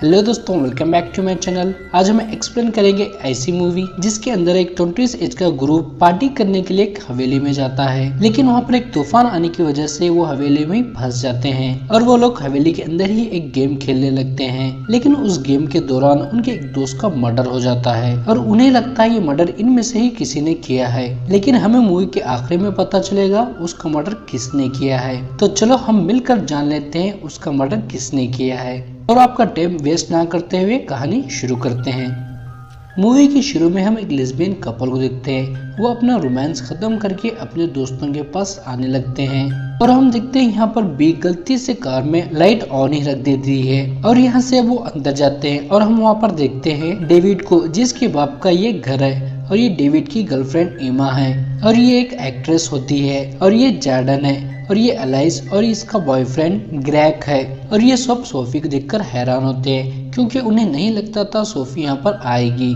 Hello दोस्तों, welcome back to my channel. आज हम एक्सप्लेन करेंगे ऐसी मूवी जिसके अंदर एक 20 एज का ग्रुप पार्टी करने के लिए एक हवेली में जाता है, लेकिन वहाँ पर एक तूफान आने की वजह से वो हवेली में फंस जाते हैं और वो लोग हवेली के अंदर ही एक गेम खेलने लगते हैं। लेकिन उस गेम के दौरान उनके एक दोस्त का मर्डर हो जाता है और उन्हें लगता है ये मर्डर इनमें से ही किसी ने किया है, लेकिन हमें मूवी के आखिरी में पता चलेगा उसका मर्डर किसने किया है। तो चलो हम मिलकर जान लेते हैं उसका मर्डर किसने किया है। और आपका टाइम वेस्ट ना करते हुए कहानी शुरू करते हैं। मूवी के शुरू में हम एक लेस्बियन कपल को देखते हैं। वो अपना रोमांस खत्म करके अपने दोस्तों के पास आने लगते हैं और हम देखते हैं यहाँ पर बी गलती से कार में लाइट ऑन ही रख देती है और यहाँ से वो अंदर जाते हैं और हम वहाँ पर देखते हैं डेविड को, जिसके बाप का ये घर है और ये डेविड की गर्लफ्रेंड एमा है और ये एक एक्ट्रेस होती है और ये जॉर्डन है और ये एलाइस और इसका बॉयफ्रेंड ग्रेग है। और ये सब सोफी को देखकर हैरान होते हैं क्योंकि उन्हें नहीं लगता था सोफी यहाँ पर आएगी।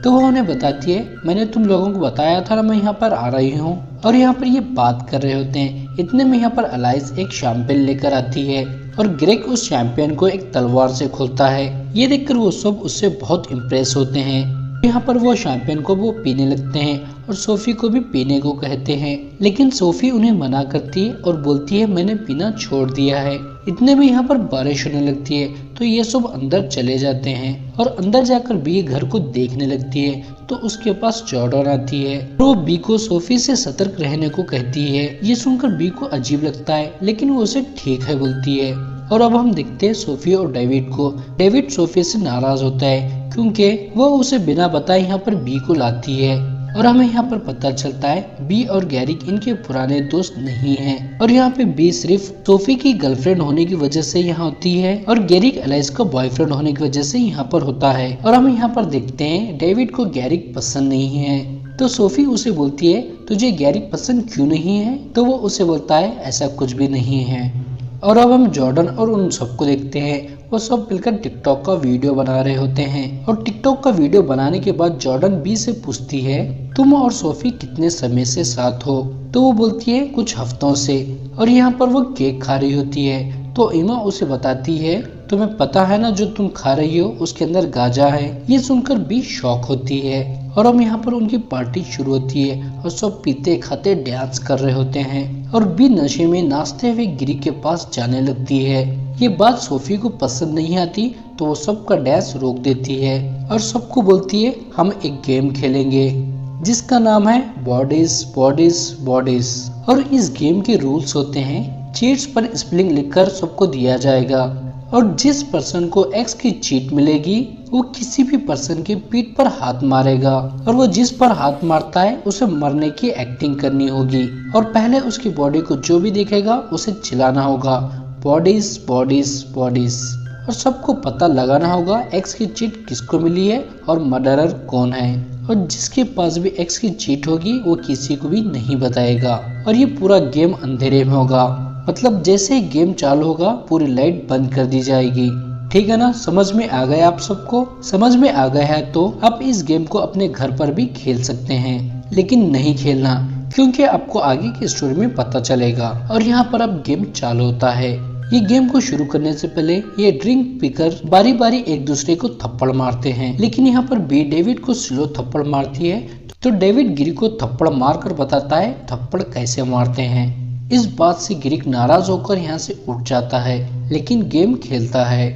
तो वो उन्हें बताती है, मैंने तुम लोगों को बताया था ना मैं यहाँ पर आ रही हूँ। और यहाँ पर ये बात कर रहे होते हैं, इतने में यहाँ पर एलाइस एक शैंपेन लेकर आती है और ग्रेग उस शैंपेन को एक तलवार से खोलता है। ये देखकर वो सब उससे बहुत इम्प्रेस होते हैं। यहाँ पर वो शैंपेन को वो पीने लगते हैं और सोफी को भी पीने को कहते हैं, लेकिन सोफी उन्हें मना करती है और बोलती है मैंने पीना छोड़ दिया है। इतने में यहाँ पर बारिश होने लगती है तो ये सब अंदर चले जाते हैं और अंदर जाकर बी घर को देखने लगती है तो उसके पास जॉर्डन आती है और वो बी को सोफी से सतर्क रहने को कहती है। ये सुनकर बी को अजीब लगता है लेकिन वो उसे ठीक है बोलती है। और अब हम देखते हैं सोफी और डेविड को। डेविड सोफी से नाराज होता है क्योंकि वो उसे बिना बताए यहाँ पर बी को लाती है और हमें यहाँ पर पता चलता है बी और गैरिक इनके पुराने दोस्त नहीं हैं और यहाँ पे बी सिर्फ सोफी की गर्लफ्रेंड होने की वजह से यहाँ होती है और गैरिक एलाइस का बॉयफ्रेंड होने की वजह से यहाँ पर होता है। और हम यहाँ पर देखते हैं डेविड को गैरिक पसंद नहीं है तो सोफी उसे बोलती है तुझे गैरिक पसंद क्यों नहीं है, तो वो उसे बोलता है ऐसा कुछ भी नहीं है। और अब हम जॉर्डन और उन सबको देखते हैं, वो सब मिलकर टिकटॉक का वीडियो बना रहे होते हैं और टिकटॉक का वीडियो बनाने के बाद जॉर्डन बी से पूछती है तुम और सोफी कितने समय से साथ हो, तो वो बोलती है कुछ हफ्तों से। और यहाँ पर वो केक खा रही होती है तो एमा उसे बताती है तुम्हें पता है ना जो तुम खा रही हो उसके अंदर गांजा है। ये सुनकर बी शॉक होती है और हम यहाँ पर उनकी पार्टी शुरू होती है और सब पीते खाते डांस कर रहे होते हैं और बी नशे में नाचते हुए गिरी के पास जाने लगती है। ये बात सोफी को पसंद नहीं आती तो वो सबका डांस रोक देती है और सबको बोलती है हम एक गेम खेलेंगे जिसका नाम है बॉडीज बॉडीज बॉडीज। और इस गेम के रूल्स होते हैं चीट्स पर स्पेलिंग लिखकर सबको दिया जाएगा और जिस पर्सन को एक्स की चीट मिलेगी वो किसी भी पर्सन की पीठ पर हाथ मारेगा और वो जिस पर हाथ मारता है उसे मरने की एक्टिंग करनी होगी और पहले उसकी बॉडी को जो भी देखेगा उसे चिल्लाना होगा बॉडीज बॉडीज बॉडीज। और सबको पता लगाना होगा एक्स की चीट किसको मिली है और मर्डरर कौन है और जिसके पास भी एक्स की चीट होगी वो किसी को भी नहीं बताएगा। और ये पूरा गेम अंधेरे में होगा, मतलब जैसे ही गेम चालू होगा पूरी लाइट बंद कर दी जाएगी। ठीक है ना, समझ में आ गया आप सबको? समझ में आ गया है तो आप इस गेम को अपने घर पर भी खेल सकते हैं, लेकिन नहीं खेलना क्योंकि आपको आगे की स्टोरी में पता चलेगा। और यहाँ पर अब गेम चालू होता है। ये गेम को शुरू करने से पहले ये ड्रिंक पीकर बारी बारी एक दूसरे को थप्पड़ मारते हैं, लेकिन यहाँ पर बी डेविड को स्लो थप्पड़ मारती है तो डेविड गिरी को थप्पड़ मारकर बताता है थप्पड़ कैसे मारते हैं। इस बात से गिरिक नाराज होकर यहाँ से उठ जाता है लेकिन गेम खेलता है।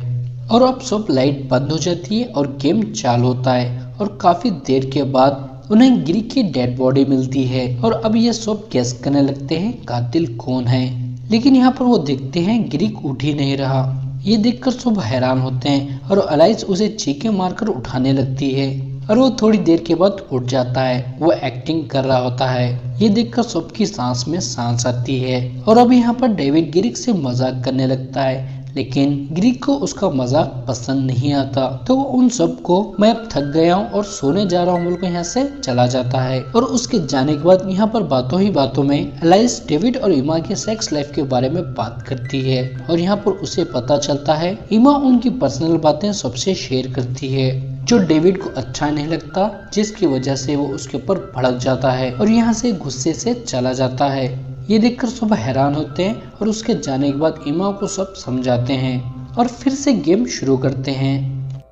और अब सब लाइट बंद हो जाती है और गेम चालू होता है और काफी देर के बाद उन्हें गिरिक की डेड बॉडी मिलती है और अब ये सब गेस करने लगते हैं कातिल कौन है, लेकिन यहाँ पर वो देखते हैं गिरिक उठ ही नहीं रहा। ये देखकर सब हैरान होते हैं और एलाइस उसे चीखे मारकर उठाने लगती है और वो थोड़ी देर के बाद उठ जाता है, वो एक्टिंग कर रहा होता है। ये देखकर सबकी सांस में सांस आती है और अब यहाँ पर डेविड गिरिक से मजाक करने लगता है, लेकिन गिरिक को उसका मजाक पसंद नहीं आता तो वो उन सबको मैं अब थक गया हूँ और सोने जा रहा हूँ बोलकर यहाँ से चला जाता है। और उसके जाने के बाद यहाँ पर बातों ही बातों में एलाइस डेविड और इमा के सेक्स लाइफ के बारे में बात करती है और यहाँ पर उसे पता चलता है इमा उनकी पर्सनल बातें सबसे शेयर करती है जो डेविड को अच्छा नहीं लगता, जिसकी वजह से वो उसके ऊपर भड़क जाता है और यहाँ से गुस्से से चला जाता है। ये देखकर सब हैरान होते हैं और उसके जाने के बाद इमा को सब समझाते हैं और फिर से गेम शुरू करते हैं।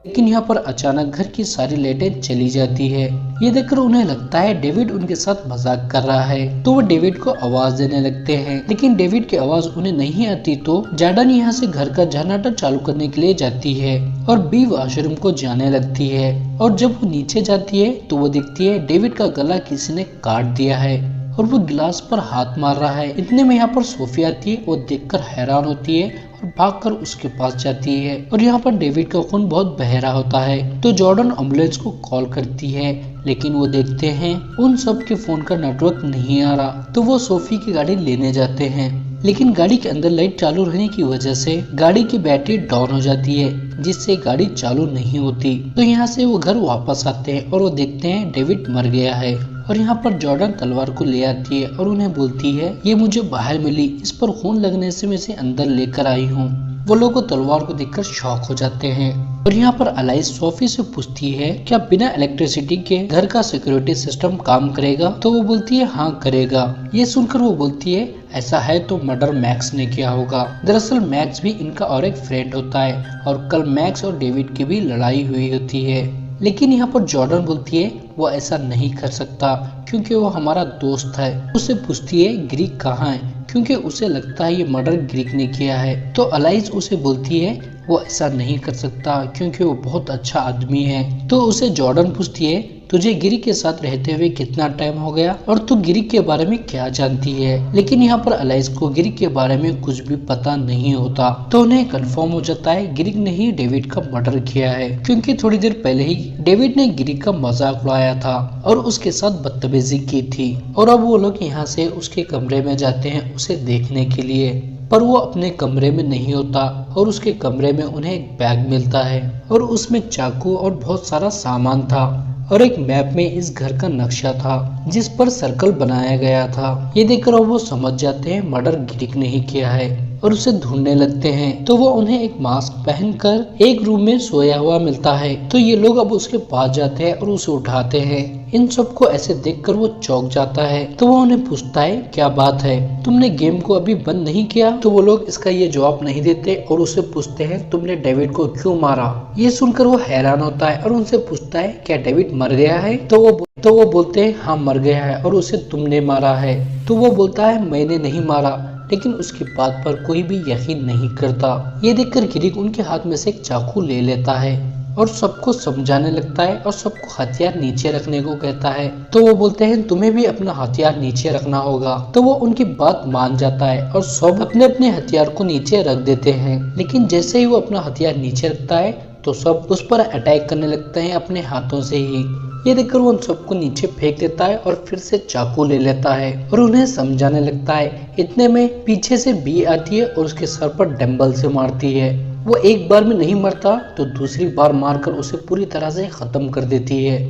लेकिन यहाँ पर अचानक घर की सारी लाइटें चली जाती है। ये देखकर उन्हें लगता है डेविड उनके साथ मजाक कर रहा है, तो वो डेविड को आवाज देने लगते हैं, लेकिन डेविड की आवाज उन्हें नहीं आती। तो जॉर्डन यहाँ से घर का जनरेटर चालू करने के लिए जाती है और बी वॉशरूम को जाने लगती है। और जब वो नीचे जाती है तो वो देखती है डेविड का गला किसी ने काट दिया है और वो गिलास पर हाथ मार रहा है। इतने में यहाँ पर सोफी आती है, वो देखकर हैरान होती है और भागकर उसके पास जाती है। और यहाँ पर डेविड का खून बहुत बह रहा होता है, तो जॉर्डन एम्बुलेंस को कॉल करती है, लेकिन वो देखते हैं उन सब के फोन का नेटवर्क नहीं आ रहा। तो वो सोफी की गाड़ी लेने जाते हैं, लेकिन गाड़ी के अंदर लाइट चालू रहने की वजह से गाड़ी की बैटरी डाउन हो जाती है, जिससे गाड़ी चालू नहीं होती। तो यहाँ से वो घर वापस आते हैं और वो देखते हैं डेविड मर गया है। और यहाँ पर जॉर्डन तलवार को ले आती है और उन्हें बोलती है ये मुझे बाहर मिली, इस पर खून लगने से मैं इसे अंदर लेकर आई हूँ। वो लोग तलवार को देखकर शॉक हो जाते हैं। और यहाँ पर अलाइस सोफी से पूछती है क्या बिना इलेक्ट्रिसिटी के घर का सिक्योरिटी सिस्टम काम करेगा? तो वो बोलती है हाँ करेगा। ये सुनकर वो बोलती है ऐसा है तो मर्डर मैक्स ने किया होगा। दरअसल मैक्स भी इनका और एक फ्रेंड होता है और कल मैक्स और डेविड की भी लड़ाई हुई होती है। लेकिन यहाँ पर जॉर्डन बोलती है वो ऐसा नहीं कर सकता क्योंकि वो हमारा दोस्त है। उससे पूछती है ग्रीक कहाँ है, क्योंकि उसे लगता है ये मर्डर ग्रीक ने किया है। तो अलाइस उसे बोलती है वो ऐसा नहीं कर सकता क्योंकि वो बहुत अच्छा आदमी है। तो उसे जॉर्डन पूछती है तुझे गिरी के साथ रहते हुए कितना टाइम हो गया और तू गिरी के बारे में क्या जानती है? लेकिन यहाँ पर अलाइस को गिरी के बारे में कुछ भी पता नहीं होता। तो उन्हें कंफर्म हो जाता है गिरी ने ही डेविड का मर्डर किया है, क्योंकि थोड़ी देर पहले ही डेविड ने गिरी का मजाक उड़ाया था और उसके साथ बदतमीजी की थी। और अब वो लोग यहाँ से उसके कमरे में जाते हैं उसे देखने के लिए, पर वो अपने कमरे में नहीं होता और उसके कमरे में उन्हें एक बैग मिलता है और उसमें चाकू और बहुत सारा सामान था और एक मैप में इस घर का नक्शा था जिस पर सर्कल बनाया गया था। ये देखकर वो समझ जाते हैं मर्डर गिरिक ने ही किया है और उसे ढूंढने लगते हैं। तो वो उन्हें एक मास्क पहनकर एक रूम में सोया हुआ मिलता है। तो ये लोग अब उसके पास जाते हैं और उसे उठाते हैं। इन सबको ऐसे देखकर वो चौंक जाता है। तो वो उन्हें पूछता है क्या बात है, तुमने गेम को अभी बंद नहीं किया? तो वो लोग इसका ये जवाब नहीं देते और उससे पूछते हैं तुमने डेविड को क्यों मारा? ये सुनकर वो हैरान होता है और उनसे पूछता है क्या डेविड मर गया है? तो वो बोलते हैं हाँ मर गया है और उसे तुमने मारा है। तो वो बोलता है मैंने नहीं मारा, लेकिन उसकी बात पर कोई भी यकीन नहीं करता। ये देखकर गिरिक उनके हाथ में से एक चाकू ले लेता है और सबको समझाने लगता है और सबको हथियार नीचे रखने को कहता है। तो वो बोलते हैं तुम्हें भी अपना हथियार नीचे रखना होगा। तो वो उनकी बात मान जाता है और सब अपने अपने हथियार को नीचे रख देते हैं। लेकिन जैसे ही वो अपना हथियार नीचे रखता है तो सब उस पर अटैक करने लगते हैं अपने हाथों से ही। ये देखकर वो उन सबको नीचे फेंक देता है और फिर से चाकू ले लेता है और उन्हें समझाने लगता है। इतने में पीछे से बी आती है और उसके सर पर डंबल से मारती है। वो एक बार में नहीं मरता तो दूसरी बार मारकर उसे पूरी तरह से खत्म कर देती है।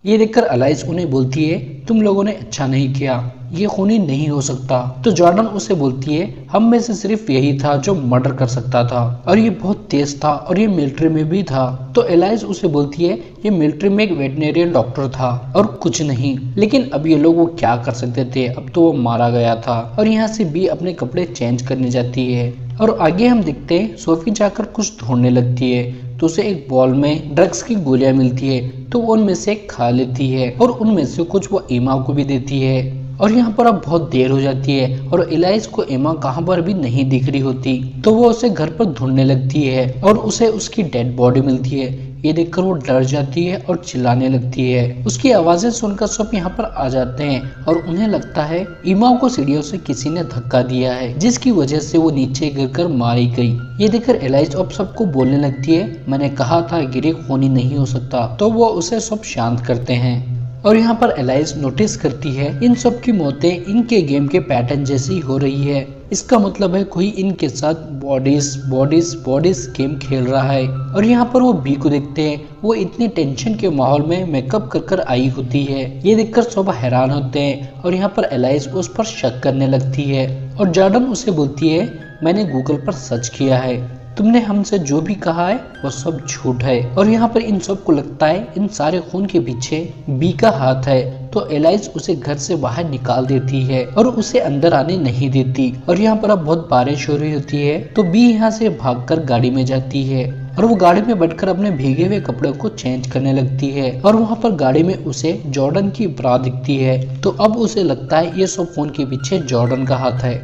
ये देखकर अलाइस उन्हें बोलती है तुम लोगों ने अच्छा नहीं किया, ये खूनी नहीं हो सकता। तो जॉर्डन उसे बोलती है हम में से सिर्फ यही था जो मर्डर कर सकता था और ये बहुत तेज था और ये मिलिट्री में भी था। तो एलाइस उसे बोलती है ये मिलिट्री में एक वेटनेरियन डॉक्टर था और कुछ नहीं, लेकिन अब ये लोग वो क्या कर सकते थे, अब तो वो मारा गया था। और यहाँ से बी अपने कपड़े चेंज करने जाती है और आगे हम देखते हैं सोफी जाकर कुछ ढूंढने लगती है। तो उसे एक बॉल में ड्रग्स की गोलियां मिलती है तो वो उनमें से खा लेती है और उनमें से कुछ वो एमा को भी देती है। और यहाँ पर अब बहुत देर हो जाती है और एलाइस को एमा कहाँ पर भी नहीं दिख रही होती। तो वो उसे घर पर ढूंढने लगती है और उसे उसकी डेड बॉडी मिलती है। ये देखकर वो डर जाती है और चिल्लाने लगती है। उसकी आवाजें सुनकर सब यहाँ पर आ जाते हैं और उन्हें लगता है ईमा को सीढ़ियों से किसी ने धक्का दिया है जिसकी वजह से वो नीचे गिरकर मारी गई। ये देखकर एलाइस अब सबको बोलने लगती है मैंने कहा था गिरी खूनी नहीं हो सकता। तो वो उसे सब शांत करते हैं और यहाँ पर एलाइस नोटिस करती है इन सब की मौतें इनके गेम के पैटर्न जैसी हो रही है। इसका मतलब है कोई इनके साथ बॉडीज गेम खेल रहा है। और यहाँ पर वो बी को देखते हैं, वो इतनी टेंशन के माहौल में मेकअप कर आई होती है। ये देखकर सब हैरान होते हैं और यहाँ पर एलाइस उस पर शक करने लगती है और जॉर्डन उसे बोलती है मैंने गूगल पर सर्च किया है, तुमने हमसे जो भी कहा है वो सब झूठ है। और यहाँ पर इन सब को लगता है इन सारे खून के पीछे बी का हाथ है। तो एलाइस उसे घर से बाहर निकाल देती है और उसे अंदर आने नहीं देती। और यहाँ पर अब बहुत बारिश हो रही होती है तो बी यहाँ से भागकर गाड़ी में जाती है और वो गाड़ी में बैठकर अपने भीगे हुए कपड़ों को चेंज करने लगती है और वहाँ पर गाड़ी में उसे जॉर्डन की ब्रा दिखती है। तो अब उसे लगता है ये सब फोन के पीछे जॉर्डन का हाथ है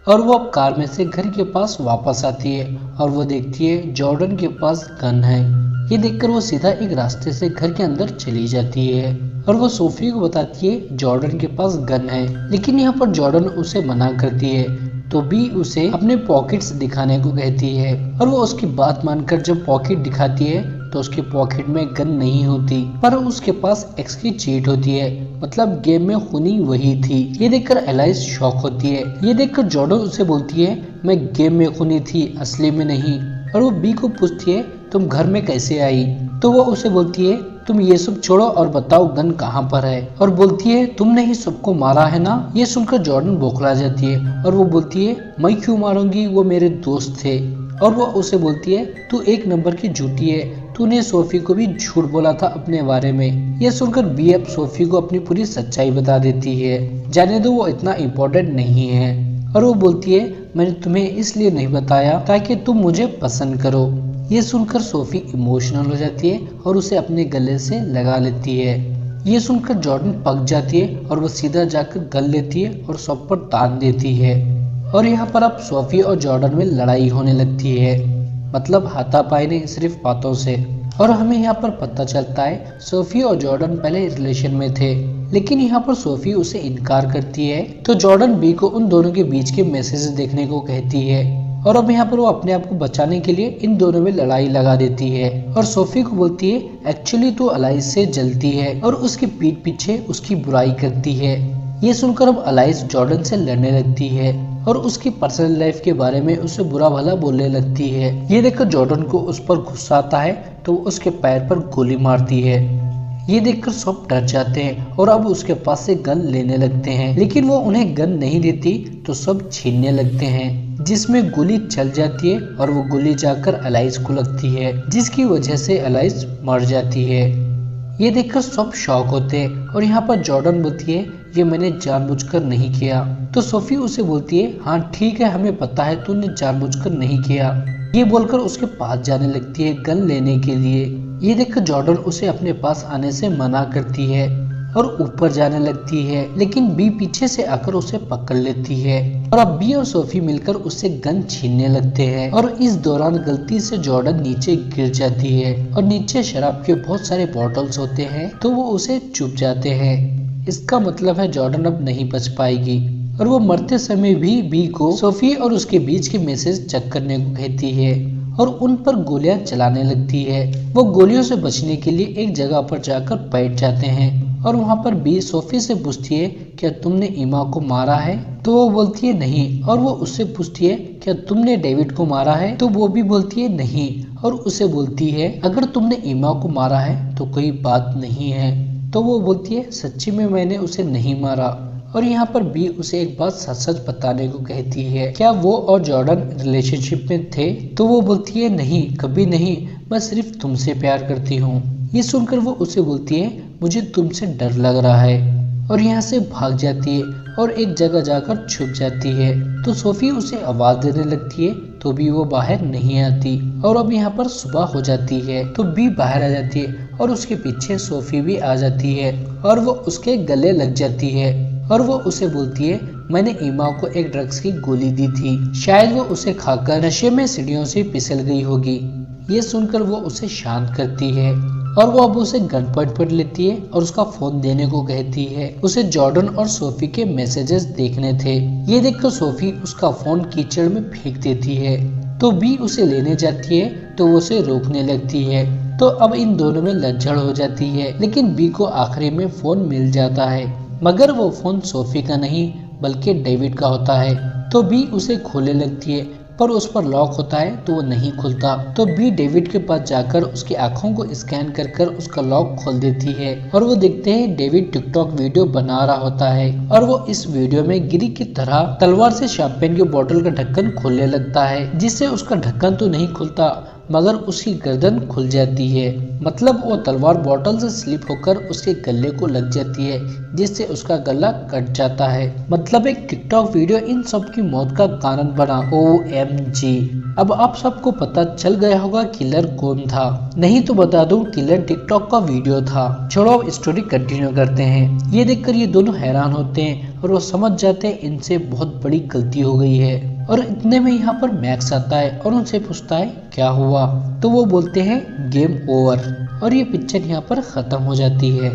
और वो अब कार में से घर के पास वापस आती है और वो देखती है जॉर्डन के पास गन है। ये देखकर वो सीधा एक रास्ते से घर के अंदर चली जाती है और वो सोफी को बताती है जॉर्डन के पास गन है, लेकिन यहाँ पर जॉर्डन उसे मना करती है। तो बी उसे अपने पॉकेट्स दिखाने को कहती है और वो उसकी बात मानकर जब पॉकेट दिखाती है तो उसके पॉकेट में गन नहीं होती, पर उसके पास एक्स की चीट होती है, मतलब गेम में खूनी वही थी। ये देखकर एलाइज शॉक होती है। ये देखकर जॉर्डन उसे बोलती है मैं गेम में खूनी थी, असली में नहीं। और वो बी को पूछती है तुम घर में कैसे आई? तो वो उसे बोलती है तुम ये सब छोड़ो और बताओ गन कहाँ पर है, और बोलती है तुमने ही सबको मारा है ना। ये सुनकर जॉर्डन बौखला जाती है और वो बोलती है मैं क्यों मारूंगी, वो मेरे दोस्त थे। और वो उसे बोलती है तू एक नंबर की झूठी है, तूने सोफी को भी झूठ बोला था अपने बारे में। ये सुनकर बी अब सोफी को अपनी पूरी सच्चाई बता देती है, जाने दो वो इतना इम्पोर्टेंट नहीं है। और वो बोलती है मैंने तुम्हें इसलिए नहीं बताया ताकि तुम मुझे पसंद करो। ये सुनकर सोफी इमोशनल हो जाती है और उसे अपने गले से लगा लेती है। ये सुनकर जॉर्डन पक जाती है और वो सीधा जाकर गल लेती है और सब पर तान देती है। और यहाँ पर अब सोफी और जॉर्डन में लड़ाई होने लगती है, मतलब हाथापाई नहीं, सिर्फ बातों से। और हमें यहाँ पर पता चलता है सोफी और जॉर्डन पहले रिलेशन में थे, लेकिन यहाँ पर सोफी उसे इनकार करती है। तो जॉर्डन बी को उन दोनों के बीच के मैसेज देखने को कहती है और अब यहाँ पर वो अपने आप को बचाने के लिए इन दोनों में लड़ाई लगा देती है और सोफी को बोलती है एक्चुअली तो अलाइज से जलती है और उसके पीठ पीछे उसकी बुराई करती है। ये सुनकर अब अलाइज जॉर्डन से लड़ने लगती है और उसकी पर्सनल लाइफ के बारे में उसे बुरा भला बोलने लगती है। ये देखकर जॉर्डन को उस पर गुस्सा आता है तो वो उसके पैर पर गोली मारती है। ये देखकर सब डर जाते हैं और अब उसके पास से गन लेने लगते हैं, लेकिन वो उन्हें गन नहीं देती तो सब छीनने लगते हैं, जिसमें गोली चल जाती है और वो गोली जाकर अलाइज को लगती है, जिसकी वजह से अलाइज मर जाती है। ये देखकर सब शॉक होते हैं और यहाँ पर जॉर्डन बोलती है ये मैंने जानबूझकर नहीं किया। तो सोफी उसे बोलती है हाँ ठीक है, हमें पता है तूने जानबूझकर नहीं किया। ये बोलकर उसके पास जाने लगती है गन लेने के लिए। ये देखकर जॉर्डन उसे अपने पास आने से मना करती है और ऊपर जाने लगती है, लेकिन बी पीछे से आकर उसे पकड़ लेती है और अब बी और सोफी मिलकर उससे गन छीनने लगते हैं। और इस दौरान गलती से जॉर्डन नीचे गिर जाती है और नीचे शराब के बहुत सारे बॉटल्स होते हैं तो वो उसे चुप जाते हैं। इसका मतलब है जॉर्डन अब नहीं बच पाएगी और वो मरते समय भी बी को सोफी और उसके बीच के मैसेज चेक करने को कहती है और उन पर गोलियां चलाने लगती है। वो गोलियों से बचने के लिए एक जगह पर जाकर बैठ जाते हैं और वहाँ पर बी सोफी से पूछती है क्या तुमने ईमा को मारा है? तो वो बोलती है नहीं। और वो उससे पूछती है क्या तुमने डेविड को मारा है? तो वो भी बोलती है नहीं और उसे बोलती है अगर तुमने ईमा को मारा है तो कोई बात नहीं है। तो वो बोलती है सच्ची में मैंने उसे नहीं मारा। और यहाँ पर बी उसे एक बात सच सच बताने को कहती है क्या वो और जॉर्डन रिलेशनशिप में थे? तो वो बोलती है नहीं, कभी नहीं, मैं सिर्फ तुमसे प्यार करती हूँ। ये सुनकर वो उसे बोलती है मुझे तुमसे डर लग रहा है और यहाँ से भाग जाती है और एक जगह जाकर छुप जाती है। तो सोफी उसे आवाज देने लगती है तो भी वो बाहर नहीं आती और अब यहाँ पर सुबह हो जाती है तो बी बाहर आ जाती है और उसके पीछे सोफी भी आ जाती है और वो उसके गले लग जाती है और वो उसे बोलती है मैंने ईमा को एक ड्रग्स की गोली दी थी, शायद वो उसे खाकर नशे में सीढ़ियों से फिसल गई होगी। ये सुनकर वो उसे शांत करती है और वो अब उसे गन पॉइंट पर लेती है और उसका फोन देने को कहती है। उसे जॉर्डन और सोफी के मैसेजेस देखने थे। ये देखकर सोफी उसका फोन कीचड़ में फेंक देती है तो बी उसे लेने जाती है तो वो उसे रोकने लगती है। तो अब इन दोनों में लड़झड़ हो जाती है, लेकिन बी को आखिरी में फोन मिल जाता है, मगर वो फोन सोफी का नहीं बल्कि डेविड का होता है। तो बी उसे खोलने लगती है पर उस पर लॉक होता है तो वो नहीं खुलता। तो बी डेविड के पास जाकर उसकी आंखों को स्कैन कर उसका लॉक खोल देती है और वो देखते हैं डेविड टिकटॉक वीडियो बना रहा होता है और वो इस वीडियो में गिरी की तरह तलवार से शैंपेन की बोतल का ढक्कन खोलने लगता है, जिससे उसका ढक्कन तो नहीं खुलता मगर उसकी गर्दन खुल जाती है। मतलब वो तलवार बॉटल से स्लिप होकर उसके गले को लग जाती है, जिससे उसका गला कट जाता है। मतलब एक टिकटॉक वीडियो इन सब की मौत का कारण बना। OMG। अब आप सबको पता चल गया होगा किलर कौन था। नहीं तो बता दूं, किलर टिकटॉक का वीडियो था। छोड़ो, अब स्टोरी कंटिन्यू करते हैं। ये देखकर ये दोनों हैरान होते हैं और वो समझ जाते हैं इनसे बहुत बड़ी गलती हो गई है। और इतने में यहाँ पर मैक्स आता है और उनसे पूछता है क्या हुआ। तो वो बोलते हैं गेम ओवर, और ये पिक्चर यहाँ पर खत्म हो जाती है।